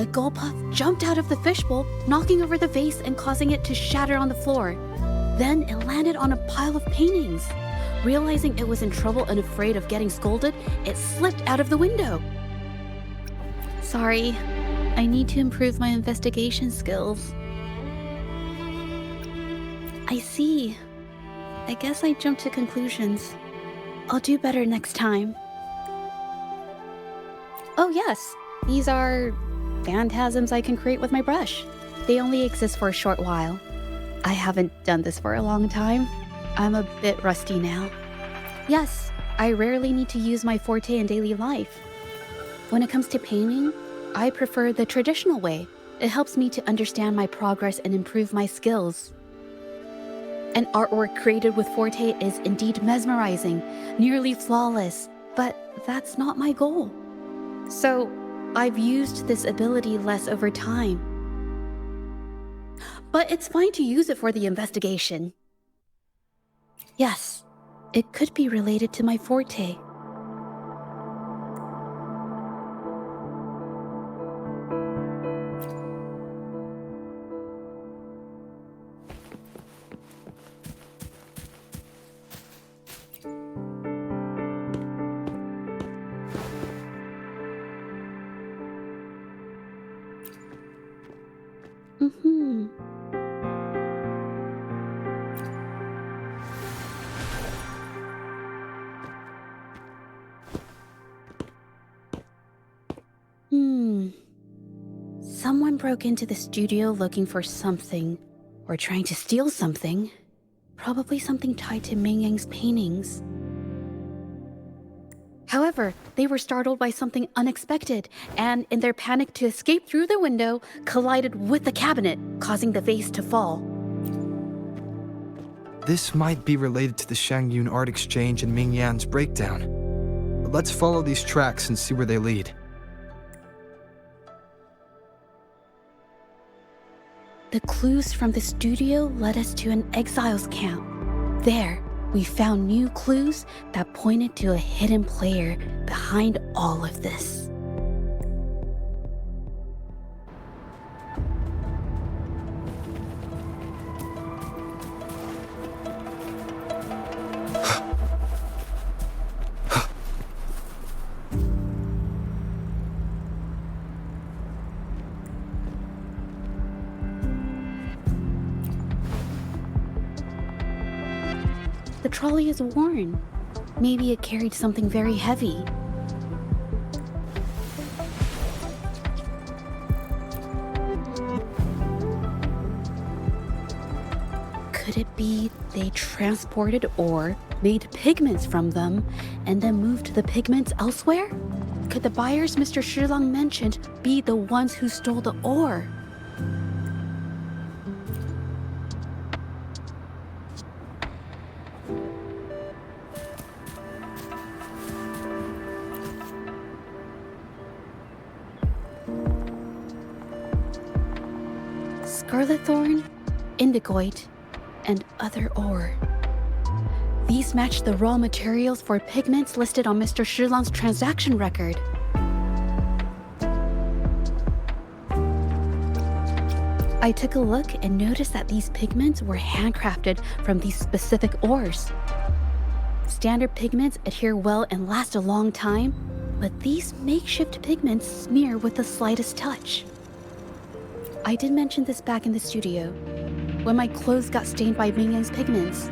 A Gulpuff jumped out of the fishbowl, knocking over the vase and causing it to shatter on the floor. Then it landed on a pile of paintings. Realizing it was in trouble and afraid of getting scolded, it slipped out of the window. Sorry, I need to improve my investigation skills. I see. I guess I jumped to conclusions. I'll do better next time. Oh yes, these are phantasms I can create with my brush. They only exist for a short while. I haven't done this for a long time. I'm a bit rusty now. Yes, I rarely need to use my forte in daily life. When it comes to painting, I prefer the traditional way. It helps me to understand my progress and improve my skills. An artwork created with forte is indeed mesmerizing, nearly flawless, but that's not my goal. So, I've used this ability less over time. But it's fine to use it for the investigation. Yes, it could be related to my forte. Someone broke into the studio looking for something, or trying to steal something. Probably something tied to Ming Yang's paintings. However, they were startled by something unexpected, and in their panic to escape through the window, collided with the cabinet, causing the vase to fall. This might be related to the Shangyun art exchange and Ming Yan's breakdown. But let's follow these tracks and see where they lead. The clues from the studio led us to an exiles camp. There, we found new clues that pointed to a hidden player behind all of this. The trolley is worn. Maybe it carried something very heavy. Could it be they transported ore, made pigments from them, and then moved the pigments elsewhere? Could the buyers Mr. Shilang mentioned be the ones who stole the ore? Scarlet thorn, indigoite, and other ore. These match the raw materials for pigments listed on Mr. Shilang's transaction record. I took a look and noticed that these pigments were handcrafted from these specific ores. Standard pigments adhere well and last a long time, but these makeshift pigments smear with the slightest touch. I did mention this back in the studio, when my clothes got stained by Ming Yang's pigments.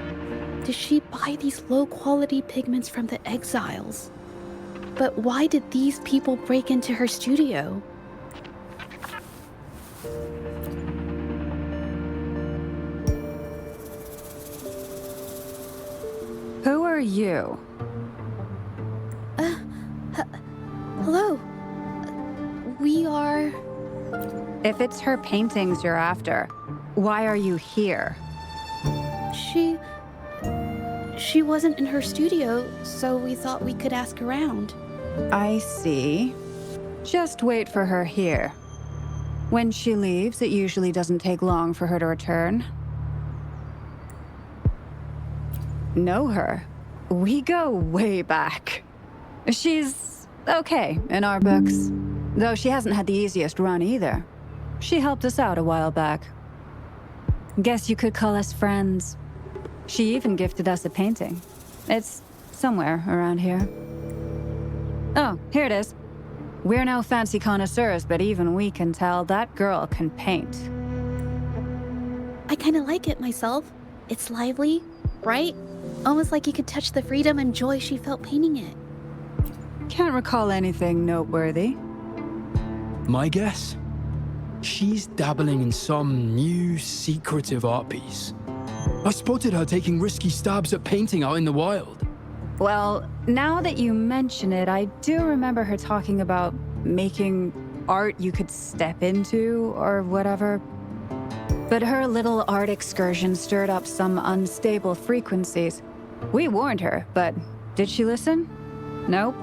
Did she buy these low-quality pigments from the exiles? But why did these people break into her studio? Who are you? Hello. We are... If it's her paintings you're after, why are you here? She wasn't in her studio, so we thought we could ask around. I see. Just wait for her here. When she leaves, it usually doesn't take long for her to return. Know her? We go way back. She's okay in our books. Though she hasn't had the easiest run either. She helped us out a while back. Guess you could call us friends. She even gifted us a painting. It's somewhere around here. Oh, here it is. We're no fancy connoisseurs, but even we can tell that girl can paint. I kind of like it myself. It's lively, bright, almost like you could touch the freedom and joy she felt painting it. Can't recall anything noteworthy. My guess? She's dabbling in some new, secretive art piece. I spotted her taking risky stabs at painting out in the wild. Well, now that you mention it, I do remember her talking about making art you could step into or whatever. But her little art excursion stirred up some unstable frequencies. We warned her, but did she listen? Nope.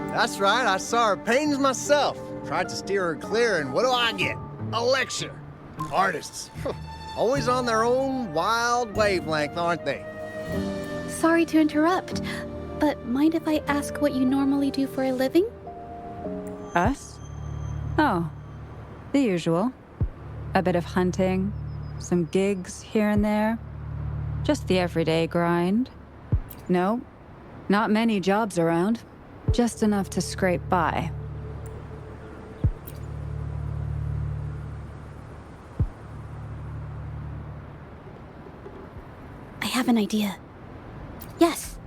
That's right, I saw her paintings myself. Tried to steer her clear, and what do I get? A lecture. Artists. Always on their own wild wavelength, aren't they? Sorry to interrupt, but mind if I ask what you normally do for a living? Us? Oh, the usual. A bit of hunting, some gigs here and there. Just the everyday grind. No, not many jobs around. Just enough to scrape by. I have an idea. Yes,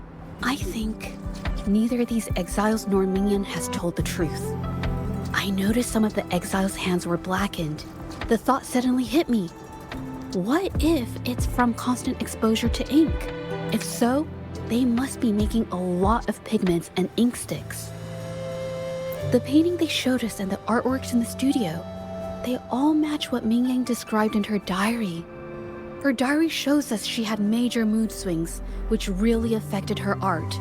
I think neither of these exiles nor Mingyan has told the truth. I noticed some of the exiles' hands were blackened. The thought suddenly hit me. What if it's from constant exposure to ink? If so, they must be making a lot of pigments and ink sticks. The painting they showed us and the artworks in the studio, they all match what Mingyang described in her diary. Her diary shows us she had major mood swings, which really affected her art.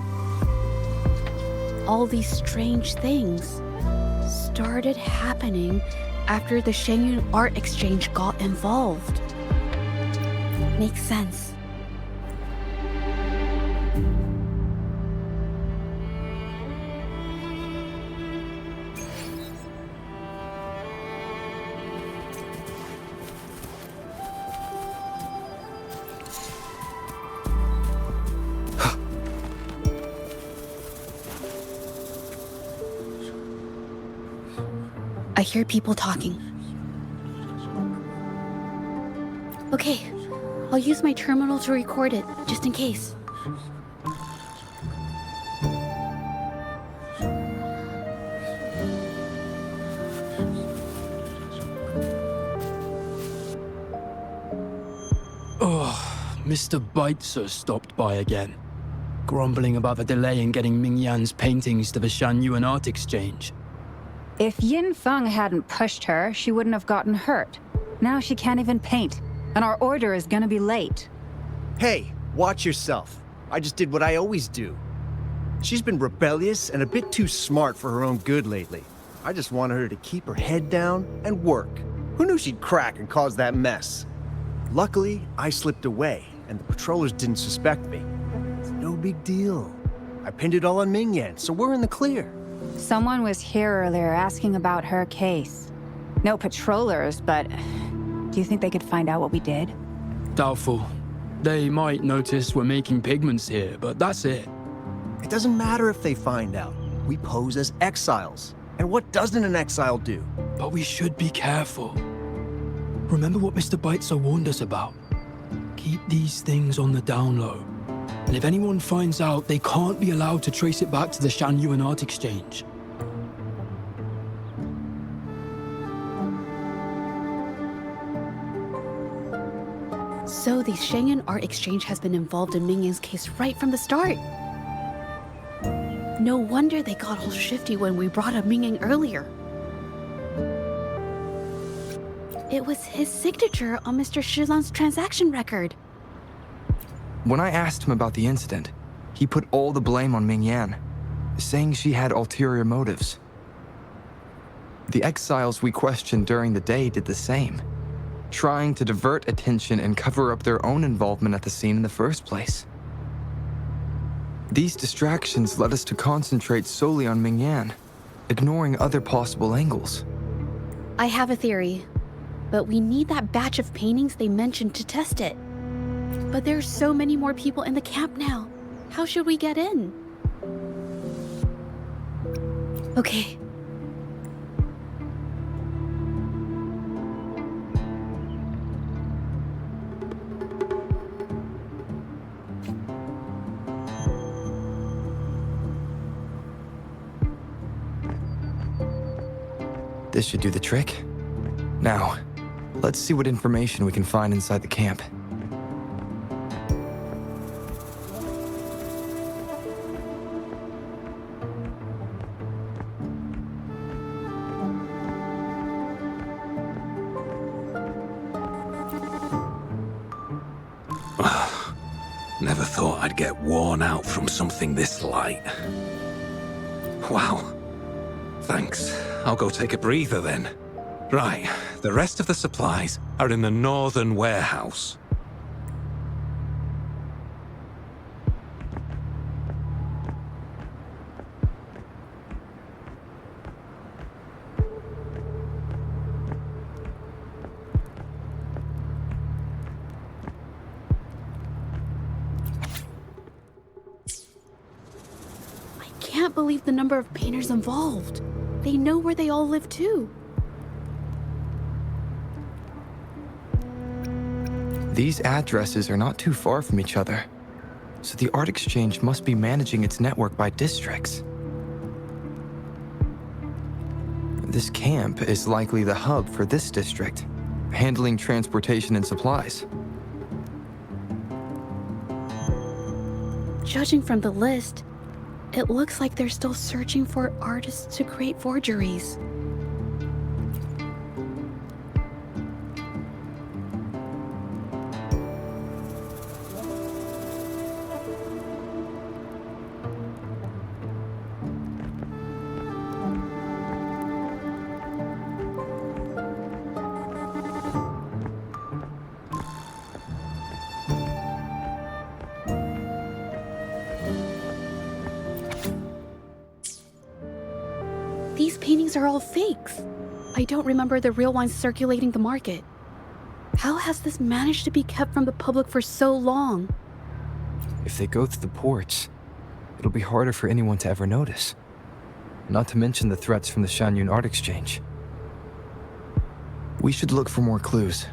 All these strange things started happening after the Shengyun art exchange got involved. Makes sense. I hear people talking. Okay, I'll use my terminal to record it, just in case. Oh, Mr. Beitzer stopped by again, grumbling about the delay in getting Mingyan's paintings to the Shanyuan Art Exchange. If Yin Feng hadn't pushed her, she wouldn't have gotten hurt. Now she can't even paint, and our order is gonna be late. Hey, watch yourself. I just did what I always do. She's been rebellious and a bit too smart for her own good lately. I just wanted her to keep her head down and work. Who knew she'd crack and cause that mess? Luckily, I slipped away, and the patrollers didn't suspect me. It's no big deal. I pinned it all on Mingyan, so we're in the clear. Someone was here earlier asking about her case. No patrollers, but do you think they could find out what we did? Doubtful. They might notice we're making pigments here, but that's it. It doesn't matter if they find out. We pose as exiles. And what doesn't an exile do? But we should be careful. Remember what Mr. Beitzer warned us about? Keep these things on the down low. And if anyone finds out, they can't be allowed to trace it back to the Shanyuan Art Exchange. So the Shengyun art exchange has been involved in Mingyang's case right from the start. No wonder they got all shifty when we brought up Mingyang earlier. It was his signature on Mr. Shilan's transaction record. When I asked him about the incident, he put all the blame on Mingyan, saying she had ulterior motives. The exiles we questioned during the day did the same, trying to divert attention and cover up their own involvement at the scene in the first place. These distractions led us to concentrate solely on Mingyan, ignoring other possible angles. I have a theory, but we need that batch of paintings they mentioned to test it. But there's so many more people in the camp now. How should we get in? Okay. This should do the trick. Now, let's see what information we can find inside the camp. Never thought I'd get worn out from something this light. Wow. Thanks. I'll go take a breather then. Right, the rest of the supplies are in the northern warehouse. I can't believe the number of painters involved. They know where they all live too. These addresses are not too far from each other, so the art exchange must be managing its network by districts. This camp is likely the hub for this district, handling transportation and supplies. Judging from the list, it looks like they're still searching for artists to create forgeries. These paintings are all fakes. I don't remember the real ones circulating the market. How has this managed to be kept from the public for so long? If they go through the ports, it'll be harder for anyone to ever notice. Not to mention the threats from the Shanyun Art Exchange. We should look for more clues.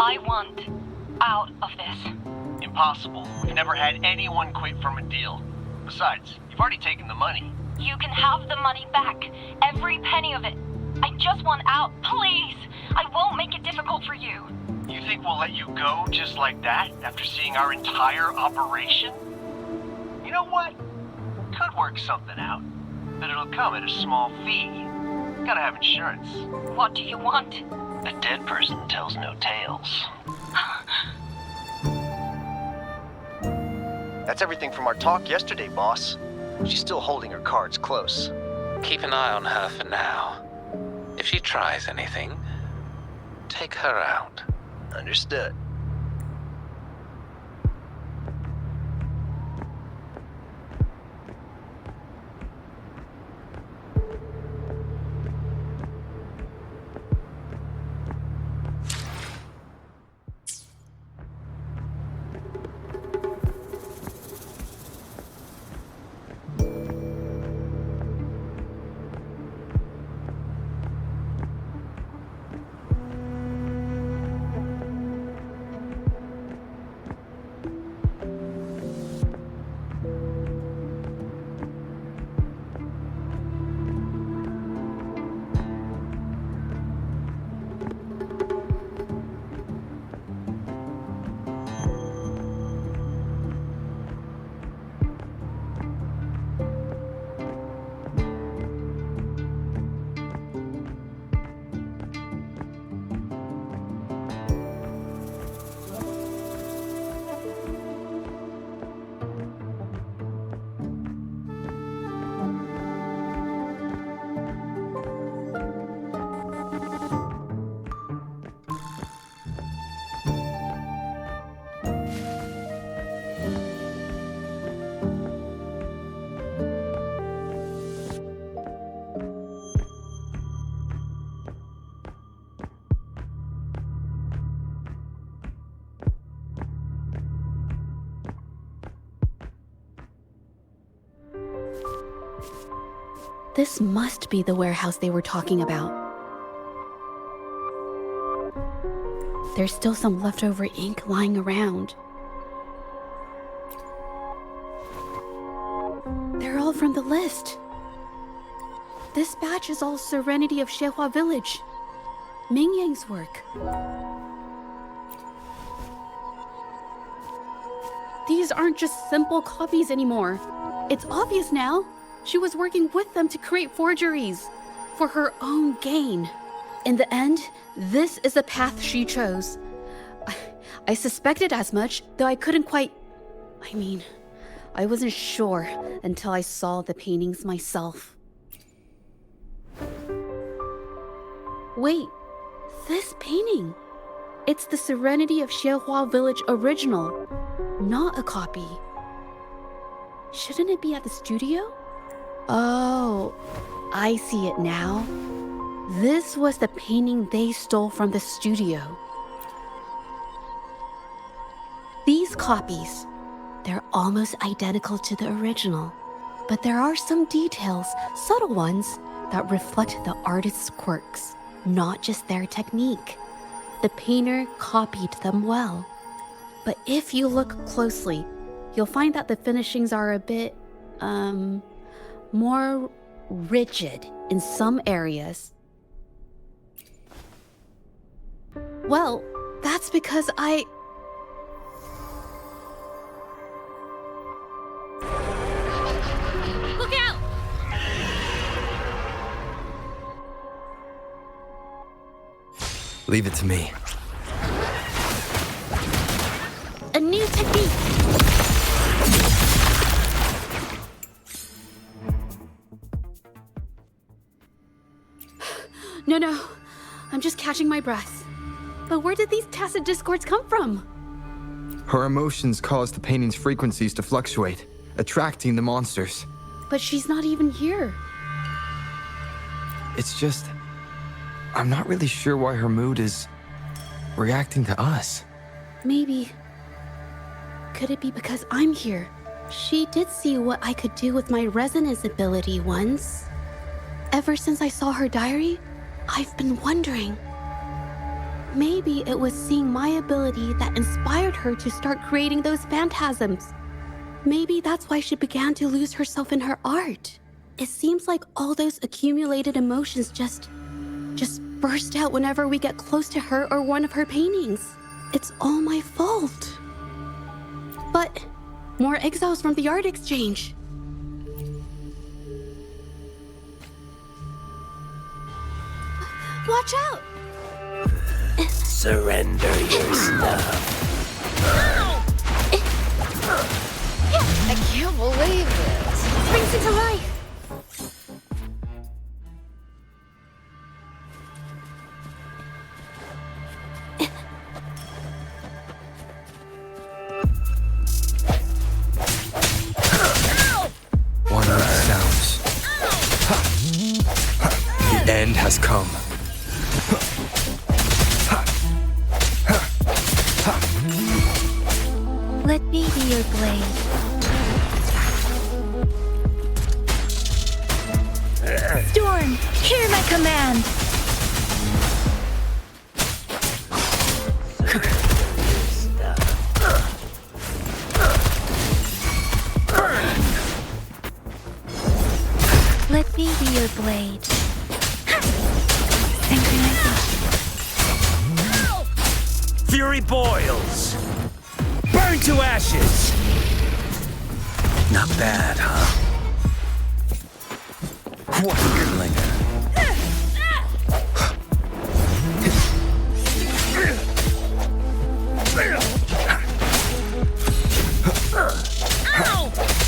I want out of this. Impossible. We've never had anyone quit from a deal. Besides, you've already taken the money. You can have the money back. Every penny of it. I just want out, please. I won't make it difficult for you. You think we'll let you go just like that after seeing our entire operation? You know what? Could work something out, but it'll come at a small fee. Gotta have insurance. What do you want? A dead person tells no tales. That's everything from our talk yesterday, boss. She's still holding her cards close. Keep an eye on her for now. If she tries anything, take her out. Understood. This must be the warehouse they were talking about. There's still some leftover ink lying around. They're all from the list. This batch is all Serenity of Zhezhi Village. Ming Yang's work. These aren't just simple copies anymore. It's obvious now. She was working with them to create forgeries for her own gain. In the end, this is the path she chose. I suspected as much, though I couldn't quite... I wasn't sure until I saw the paintings myself. Wait, this painting. It's the Serenity of Zhezhi Village original, not a copy. Shouldn't it be at the studio? Oh, I see it now. This was the painting they stole from the studio. These copies, they're almost identical to the original, but there are some details, subtle ones, that reflect the artist's quirks, not just their technique. The painter copied them well. But if you look closely, you'll find that the finishings are a bit, more rigid in some areas. Well, that's because Look out! Leave it to me. A new technique! No. I'm just catching my breath. But where did these tacit discords come from? Her emotions caused the painting's frequencies to fluctuate, attracting the monsters. But she's not even here. It's just... I'm not really sure why her mood is reacting to us. Maybe... Could it be because I'm here? She did see what I could do with my resonance ability once. Ever since I saw her diary, I've been wondering. Maybe it was seeing my ability that inspired her to start creating those phantasms. Maybe that's why she began to lose herself in her art. It seems like all those accumulated emotions just just burst out whenever we get close to her or one of her paintings. It's all my fault. But more exiles from the art exchange. Watch out! Surrender your stuff. I can't believe it. Springs into life. One with sounds. The end has come. Let me be your blade. Storm, hear my command. Let me be your blade. Fury boils. Burn to ashes. Not bad, huh? What linger?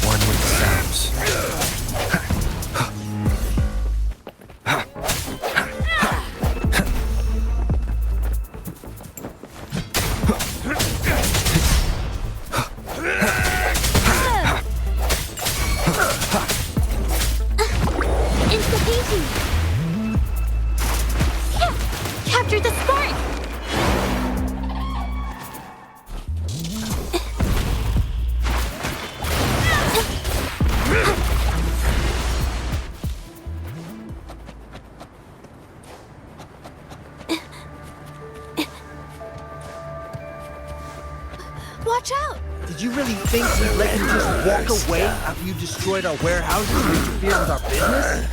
One with sounds. Into the painting. Capture the spark. Watch out! Did you really think we'd let you just walk away after you destroyed our warehouses and interfered with our business?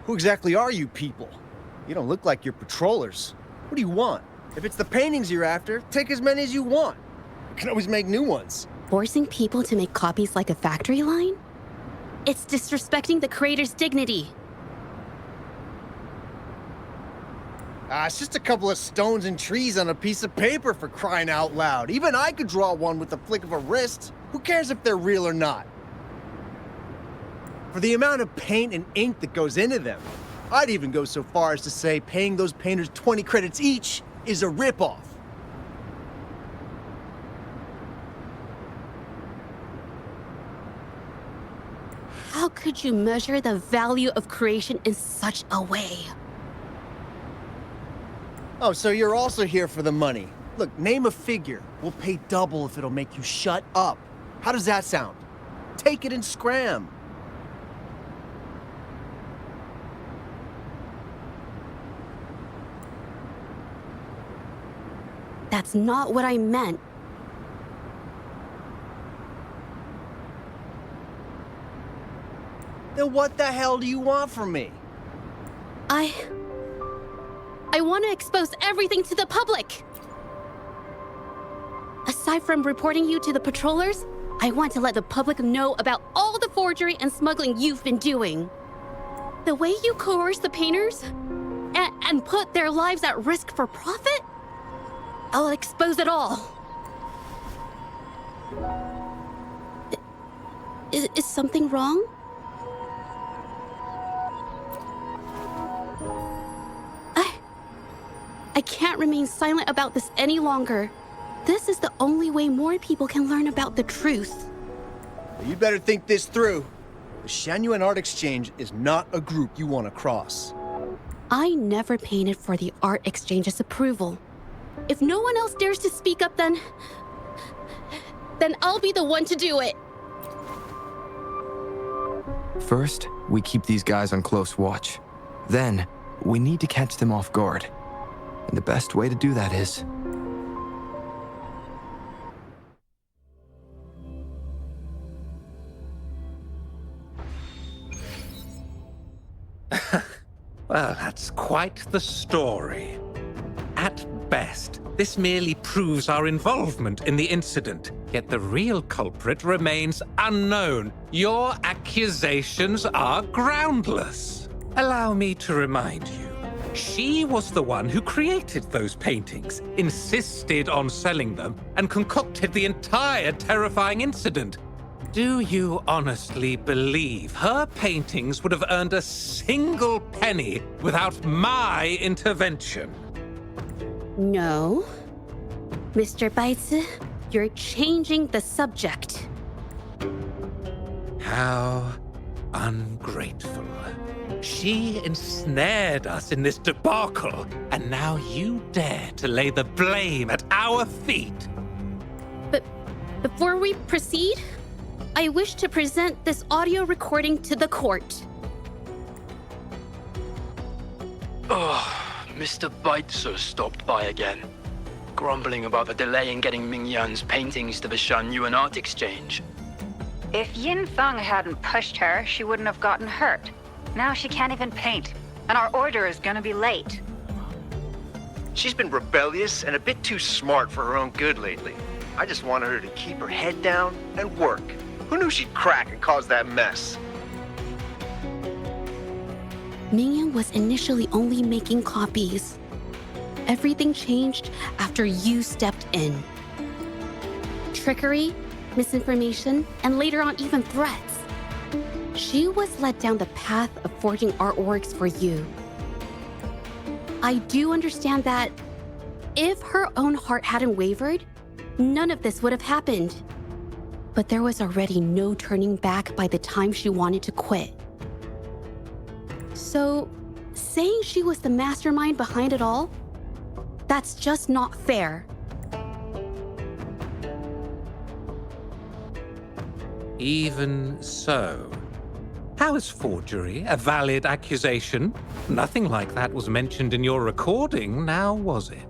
Who exactly are you people? You don't look like you're patrollers. What do you want? If it's the paintings you're after, take as many as you want. You can always make new ones. Forcing people to make copies like a factory line? It's disrespecting the creator's dignity. It's just a couple of stones and trees on a piece of paper, for crying out loud. Even I could draw one with the flick of a wrist. Who cares if they're real or not? For the amount of paint and ink that goes into them, I'd even go so far as to say paying those painters 20 credits each is a ripoff. How could you measure the value of creation in such a way? Oh, so you're also here for the money. Look, name a figure. We'll pay double if it'll make you shut up. How does that sound? Take it and scram. That's not what I meant. Then what the hell do you want from me? I want to expose everything to the public. Aside from reporting you to the patrollers, I want to let the public know about all the forgery and smuggling you've been doing. The way you coerce the painters and put their lives at risk for profit? I'll expose it all. Is something wrong? I can't remain silent about this any longer. This is the only way more people can learn about the truth. You better think this through. The Shangyuan Art Exchange is not a group you want to cross. I never painted for the Art Exchange's approval. If no one else dares to speak up, then I'll be the one to do it. First, we keep these guys on close watch. Then, we need to catch them off guard. And the best way to do that is... Well, that's quite the story. At best, this merely proves our involvement in the incident, yet the real culprit remains unknown. Your accusations are groundless. Allow me to remind you, she was the one who created those paintings, insisted on selling them, and concocted the entire terrifying incident. Do you honestly believe her paintings would have earned a single penny without my intervention? No. Mr. Baitsu, you're changing the subject. How ungrateful. She ensnared us in this debacle, and now you dare to lay the blame at our feet. But before we proceed, I wish to present this audio recording to the court. Mr. Baitsu stopped by again, grumbling about the delay in getting Ming-Yan's paintings to the Shan-Yuan Art Exchange. If Yin Feng hadn't pushed her, she wouldn't have gotten hurt. Now she can't even paint, and our order is gonna be late. She's been rebellious and a bit too smart for her own good lately. I just wanted her to keep her head down and work. Who knew she'd crack and cause that mess? Ming-Yan was initially only making copies. Everything changed after you stepped in. Trickery, misinformation, and later on even threats. She was led down the path of forging artworks for you. I do understand that if her own heart hadn't wavered, none of this would have happened. But there was already no turning back by the time she wanted to quit. So, saying she was the mastermind behind it all, that's just not fair. Even so, how is forgery a valid accusation? Nothing like that was mentioned in your recording, now was it?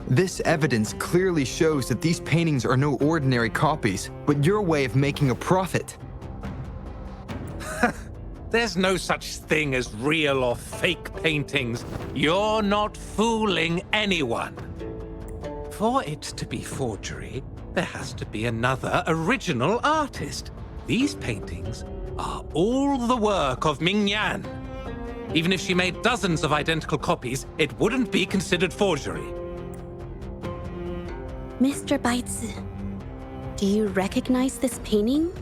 This evidence clearly shows that these paintings are no ordinary copies, but your way of making a profit. There's no such thing as real or fake paintings. You're not fooling anyone. For it to be forgery, there has to be another original artist. These paintings are all the work of Ming-Yan. Even if she made dozens of identical copies, it wouldn't be considered forgery. Mr. Baitsu, do you recognize this painting?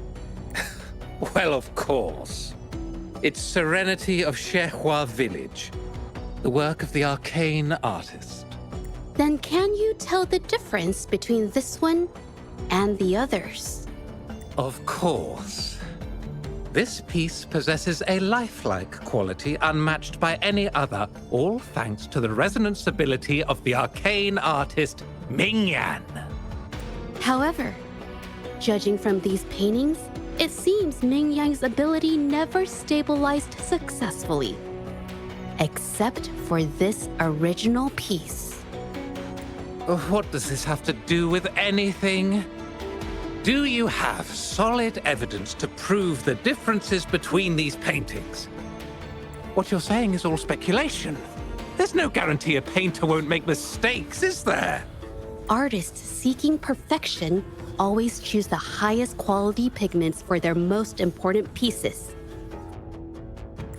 Well, of course. It's Serenity of Shehua Village, the work of the arcane artist. Then can you tell the difference between this one and the others? Of course. This piece possesses a lifelike quality unmatched by any other, all thanks to the resonance ability of the arcane artist, Ming-Yan. However, judging from these paintings, it seems Ming-Yan's ability never stabilized successfully, except for this original piece. What does this have to do with anything? Do you have solid evidence to prove the differences between these paintings? What you're saying is all speculation. There's no guarantee a painter won't make mistakes, is there? Artists seeking perfection always choose the highest quality pigments for their most important pieces.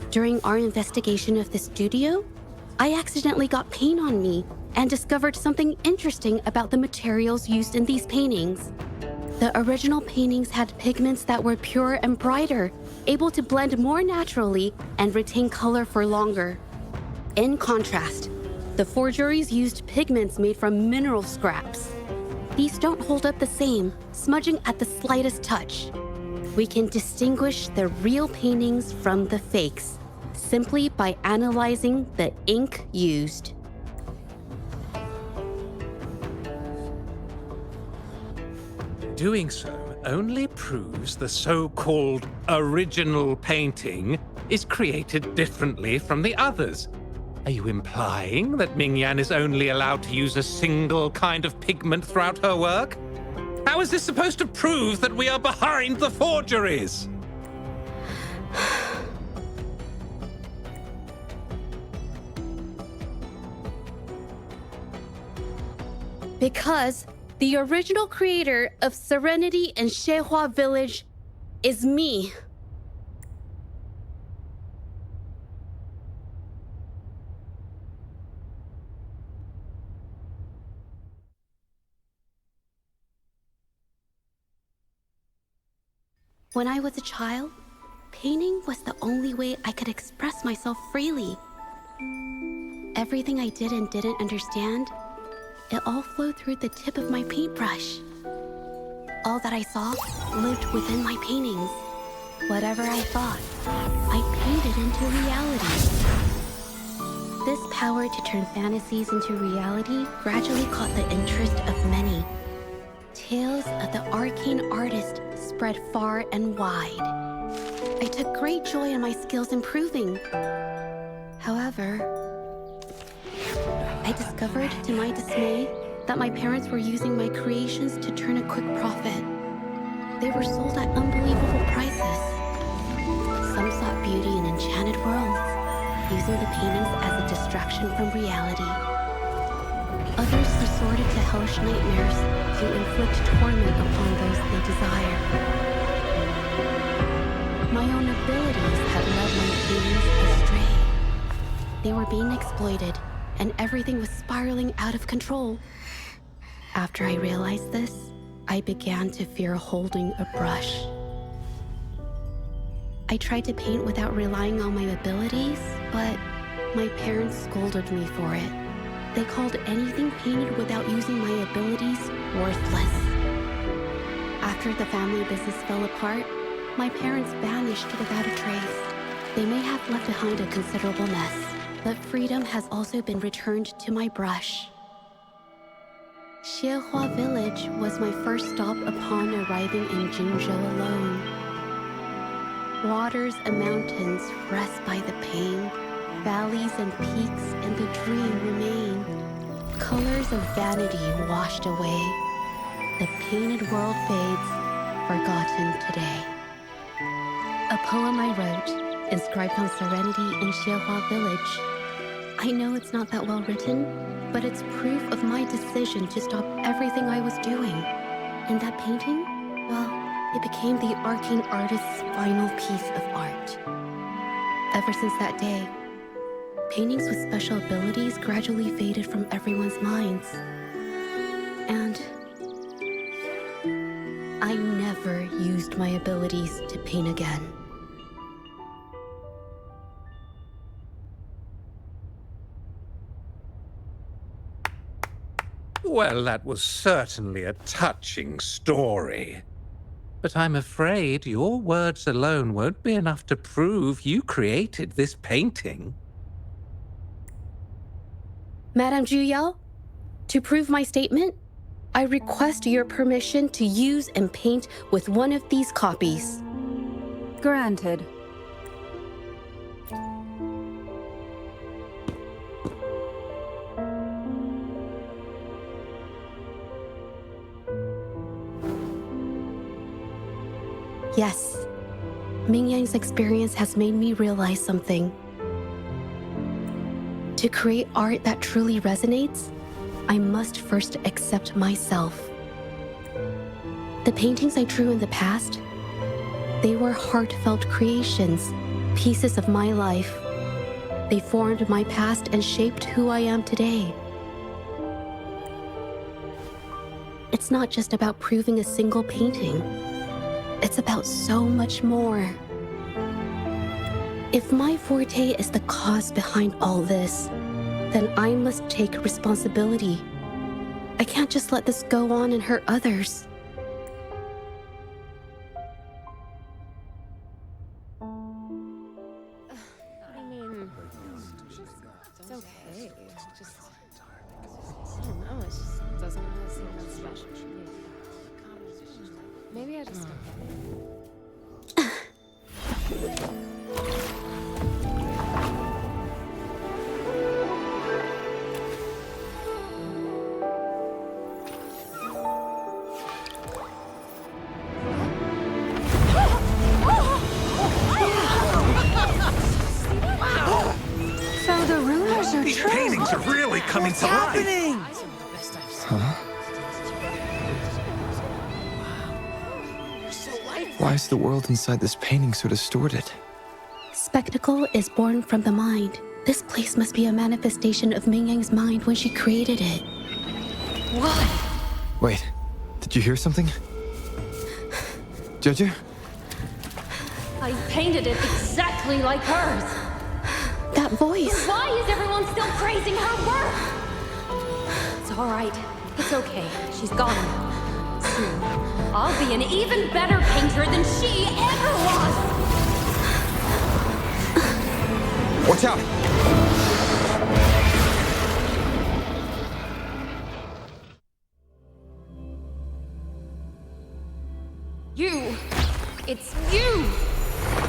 During our investigation of the studio, I accidentally got paint on me and discovered something interesting about the materials used in these paintings. The original paintings had pigments that were purer and brighter, able to blend more naturally and retain color for longer. In contrast, the forgeries used pigments made from mineral scraps. These don't hold up the same, smudging at the slightest touch. We can distinguish the real paintings from the fakes simply by analyzing the ink used. Doing so only proves the so-called original painting is created differently from the others. Are you implying that Ming-Yan is only allowed to use a single kind of pigment throughout her work? How is this supposed to prove that we are behind the forgeries? Because the original creator of Serenity and Zhezhi Village is me. When I was a child, painting was the only way I could express myself freely. Everything I did and didn't understand, it all flowed through the tip of my paintbrush. All that I saw lived within my paintings. Whatever I thought, I painted into reality. This power to turn fantasies into reality gradually caught the interest of many. Tales of the arcane artist spread far and wide. I took great joy in my skills improving. However, I discovered to my dismay that my parents were using my creations to turn a quick profit. They were sold at unbelievable prices. Some sought beauty in enchanted worlds, using the paintings as a distraction from reality. Others resorted to hellish nightmares to inflict torment upon those they desire. My own abilities had led my paintings astray. They were being exploited, and everything was spiraling out of control. After I realized this, I began to fear holding a brush. I tried to paint without relying on my abilities, but my parents scolded me for it. They called anything painted without using my abilities worthless. After the family business fell apart, my parents vanished without a trace. They may have left behind a considerable mess, but freedom has also been returned to my brush. Zhezhi Village was my first stop upon arriving in Jinzhou alone. Waters and mountains rest by the pain. Valleys and peaks and the dream remain. Colors of vanity washed away. The painted world fades, forgotten today. A poem I wrote, inscribed on Serenity in Zhezhi Village. I know it's not that well written, but it's proof of my decision to stop everything I was doing. And that painting, well, it became the arcane artist's final piece of art. Ever since that day, paintings with special abilities gradually faded from everyone's minds. And I never used my abilities to paint again. Well, that was certainly a touching story. But I'm afraid your words alone won't be enough to prove you created this painting. Madame Zhu, to prove my statement, I request your permission to use and paint with one of these copies. Granted. Yes, Mingyang's experience has made me realize something. To create art that truly resonates, I must first accept myself. The paintings I drew in the past, they were heartfelt creations, pieces of my life. They formed my past and shaped who I am today. It's not just about proving a single painting. It's about so much more. If my forte is the cause behind all this, then I must take responsibility. I can't just let this go on and hurt others. I mean, it's okay. It's just, I don't know, it just doesn't really seem that special to me. Maybe I just don't get it. So the rumors are These true. paintings are really coming to life. Huh? Why is the world inside this painting so distorted? Spectacle is born from the mind. This place must be a manifestation of Ming Yang's mind when she created it. What? Wait, did you hear something? Zhezhi? I painted it exactly like hers. That voice. Why is everyone still praising her work? It's all right. It's okay. She's gone. Soon, I'll be an even better painter than she ever was. Watch out! You! It's you!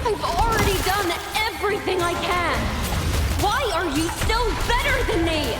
I've already done everything I can! Why are you still better than me?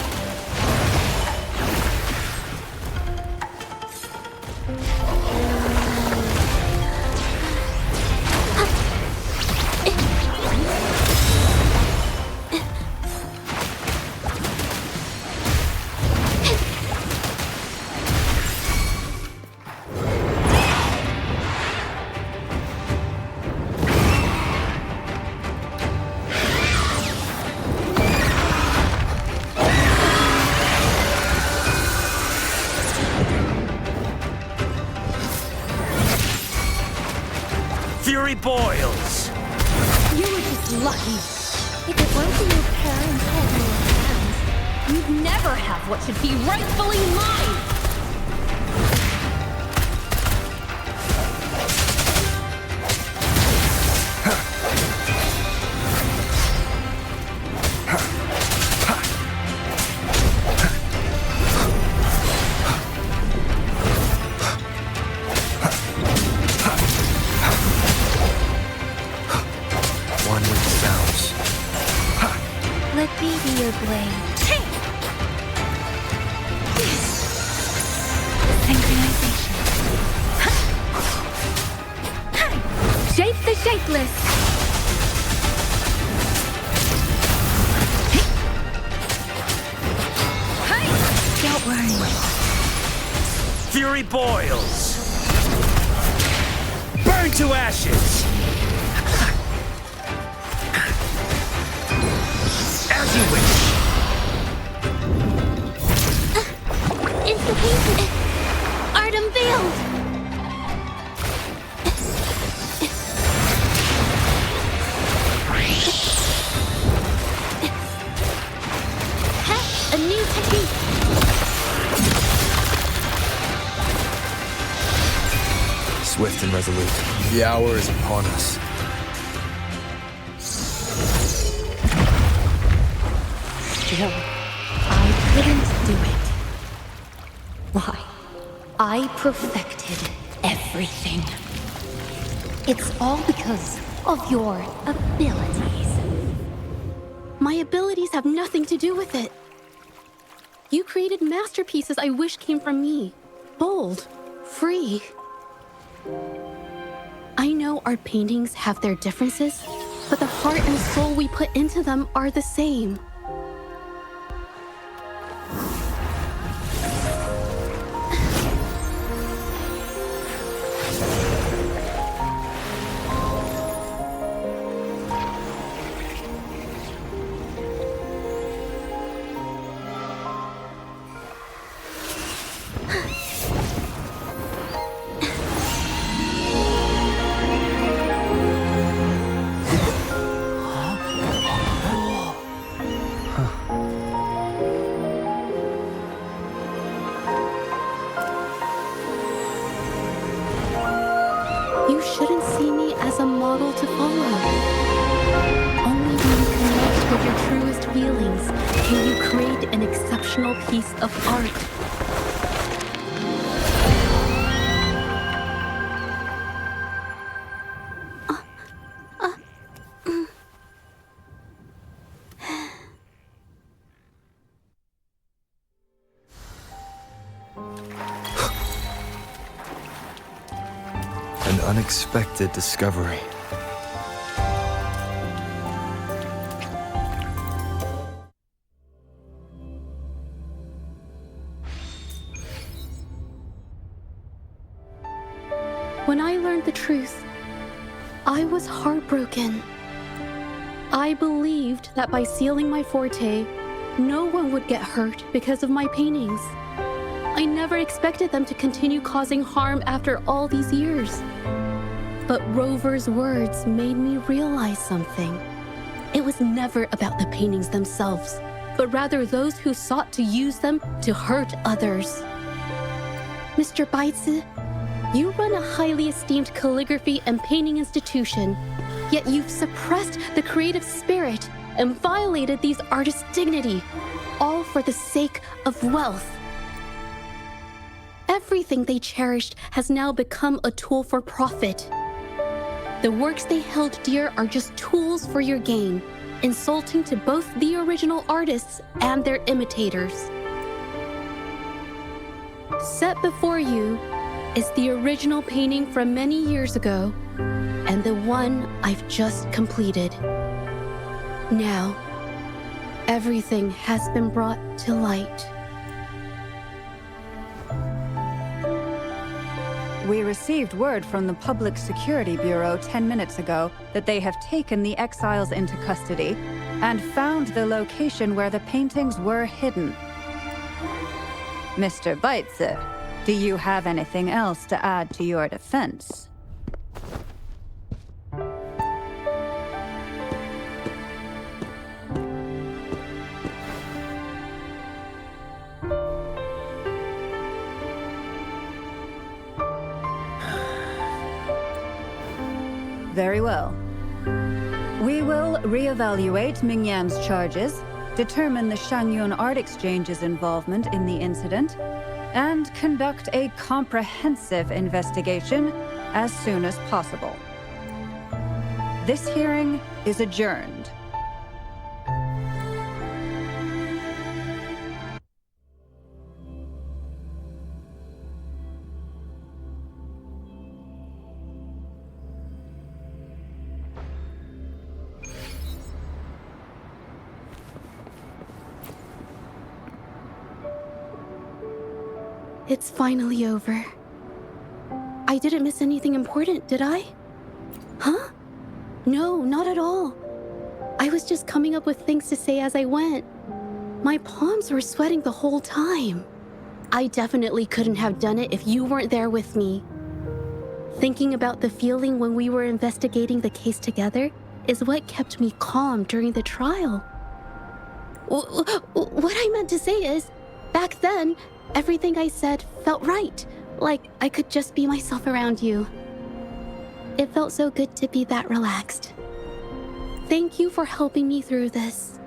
Fury boils! You were just lucky. If it weren't for your parents holding your hands, you'd never have what should be rightfully mine! One with the sounds. Let me be your blade. Synchronization. Shape the shapeless. Don't worry. Fury boils! Burn to ashes! As you wish! It's the painting. Art unveiled. A new technique. Swift and resolute. The hour is upon us. Still, I couldn't do it. Why? I perfected everything. It's all because of your abilities. My abilities have nothing to do with it. You created masterpieces I wish came from me. Bold, free. I know art paintings have their differences, but the heart and soul we put into them are the same. You shouldn't see me as a model to follow. Only when you connect with your truest feelings can you create an exceptional piece of art. An unexpected discovery. When I learned the truth, I was heartbroken. I believed that by sealing my forte, no one would get hurt because of my paintings. I never expected them to continue causing harm after all these years. But Rover's words made me realize something. It was never about the paintings themselves, but rather those who sought to use them to hurt others. Mr. Baitsu, you run a highly esteemed calligraphy and painting institution, yet you've suppressed the creative spirit and violated these artists' dignity, all for the sake of wealth. Everything they cherished has now become a tool for profit. The works they held dear are just tools for your gain, insulting to both the original artists and their imitators. Set before you is the original painting from many years ago, and the one I've just completed. Now, everything has been brought to light. We received word from the Public Security Bureau 10 minutes ago that they have taken the exiles into custody and found the location where the paintings were hidden. Mr. Baitsu, do you have anything else to add to your defense? Very well. We will reevaluate Mingyan's charges, determine the Shangyun Art Exchange's involvement in the incident, and conduct a comprehensive investigation as soon as possible. This hearing is adjourned. It's finally over. I didn't miss anything important, did I? Huh? No, not at all. I was just coming up with things to say as I went. My palms were sweating the whole time. I definitely couldn't have done it if you weren't there with me. Thinking about the feeling when we were investigating the case together is what kept me calm during the trial. What I meant to say is, back then, everything I said felt right, like I could just be myself around you. It felt so good to be that relaxed. Thank you for helping me through this.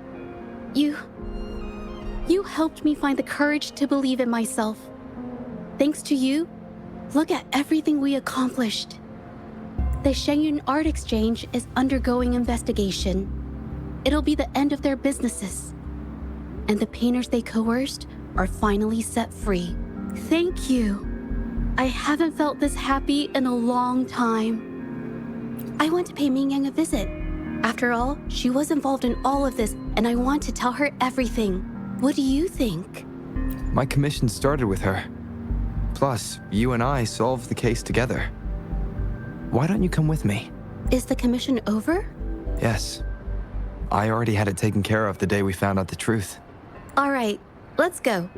You helped me find the courage to believe in myself. Thanks to you, look at everything we accomplished. The Shangyun Art Exchange is undergoing investigation. It'll be the end of their businesses. And the painters they coerced are finally set free. Thank you. I haven't felt this happy in a long time. I want to pay Mingyang a visit. After all, she was involved in all of this, and I want to tell her everything. What do you think? My commission started with her. Plus, you and I solved the case together. Why don't you come with me? Is the commission over? Yes. I already had it taken care of the day we found out the truth. All right, let's go.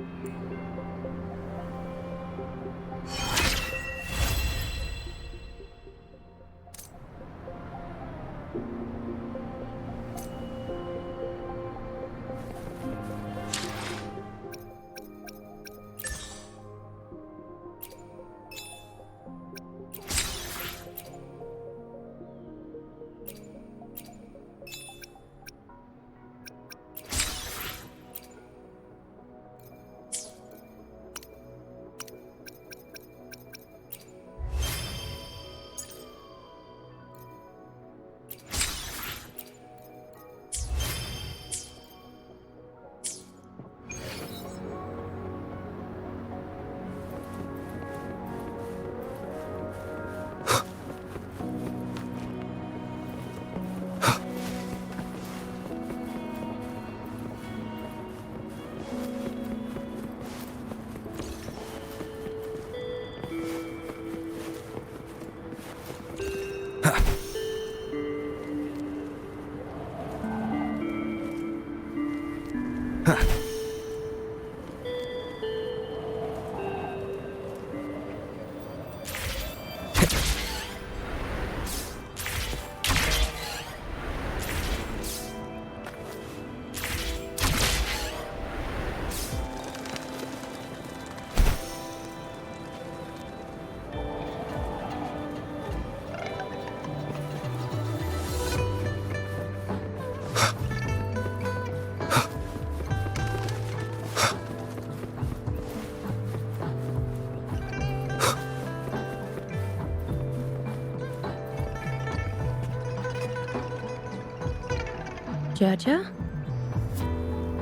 Zhezhi?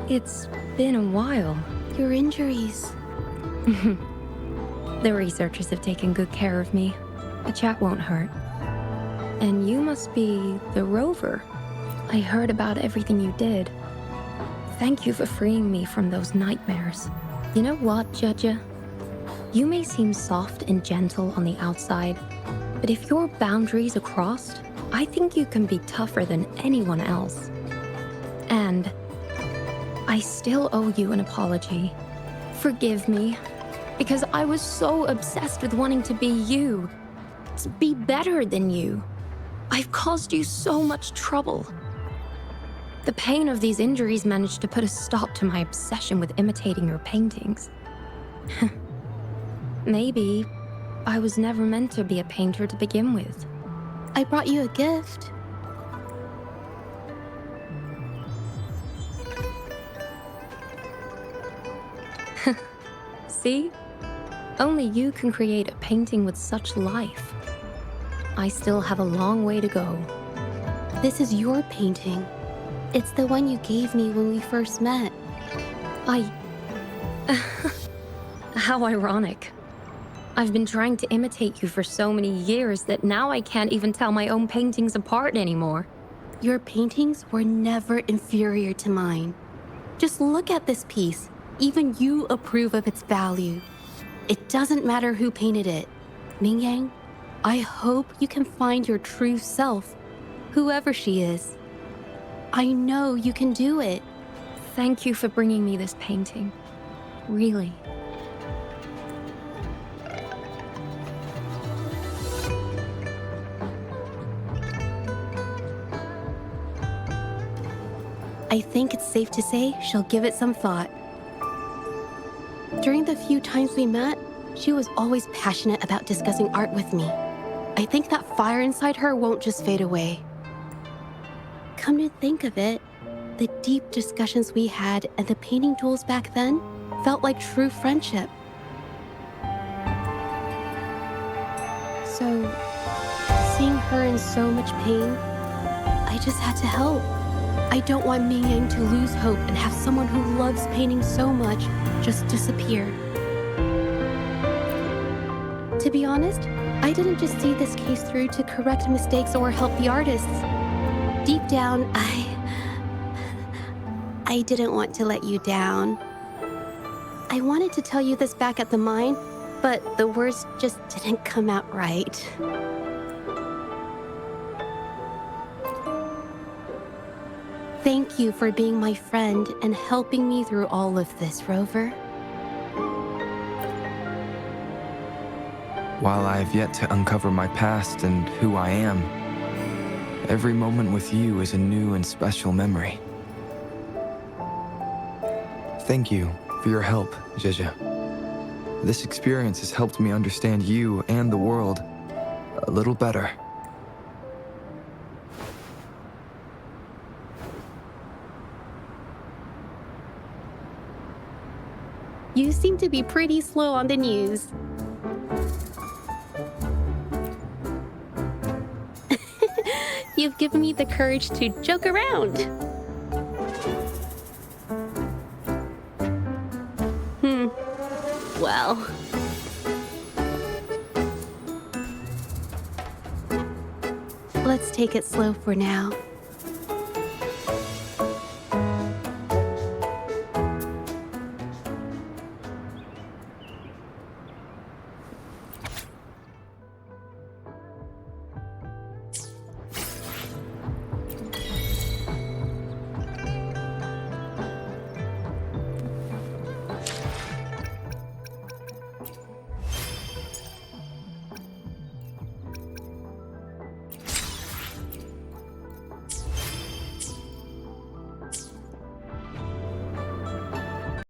It's been a while. Your injuries. The researchers have taken good care of me. The chat won't hurt. And you must be the rover. I heard about everything you did. Thank you for freeing me from those nightmares. You know what, Zhezhi? You may seem soft and gentle on the outside, but if your boundaries are crossed, I think you can be tougher than anyone else. And I still owe you an apology. Forgive me, because I was so obsessed with wanting to be you, to be better than you. I've caused you so much trouble. The pain of these injuries managed to put a stop to my obsession with imitating your paintings. Maybe I was never meant to be a painter to begin with. I brought you a gift. See? Only you can create a painting with such life. I still have a long way to go. This is your painting. It's the one you gave me when we first met. How ironic. I've been trying to imitate you for so many years that now I can't even tell my own paintings apart anymore. Your paintings were never inferior to mine. Just look at this piece. Even you approve of its value. It doesn't matter who painted it. Mingyang, I hope you can find your true self, whoever she is. I know you can do it. Thank you for bringing me this painting. Really. I think it's safe to say she'll give it some thought. During the few times we met, she was always passionate about discussing art with me. I think that fire inside her won't just fade away. Come to think of it, the deep discussions we had and the painting duels back then felt like true friendship. So, seeing her in so much pain, I just had to help. I don't want Mingyang to lose hope and have someone who loves painting so much just disappear. To be honest, I didn't just see this case through to correct mistakes or help the artists. Deep down, I didn't want to let you down. I wanted to tell you this back at the mine, but the words just didn't come out right. Thank you for being my friend and helping me through all of this, Rover. While I have yet to uncover my past and who I am, every moment with you is a new and special memory. Thank you for your help, Zhezhi. This experience has helped me understand you and the world a little better. You seem to be pretty slow on the news. You've given me the courage to joke around. Well. Let's take it slow for now.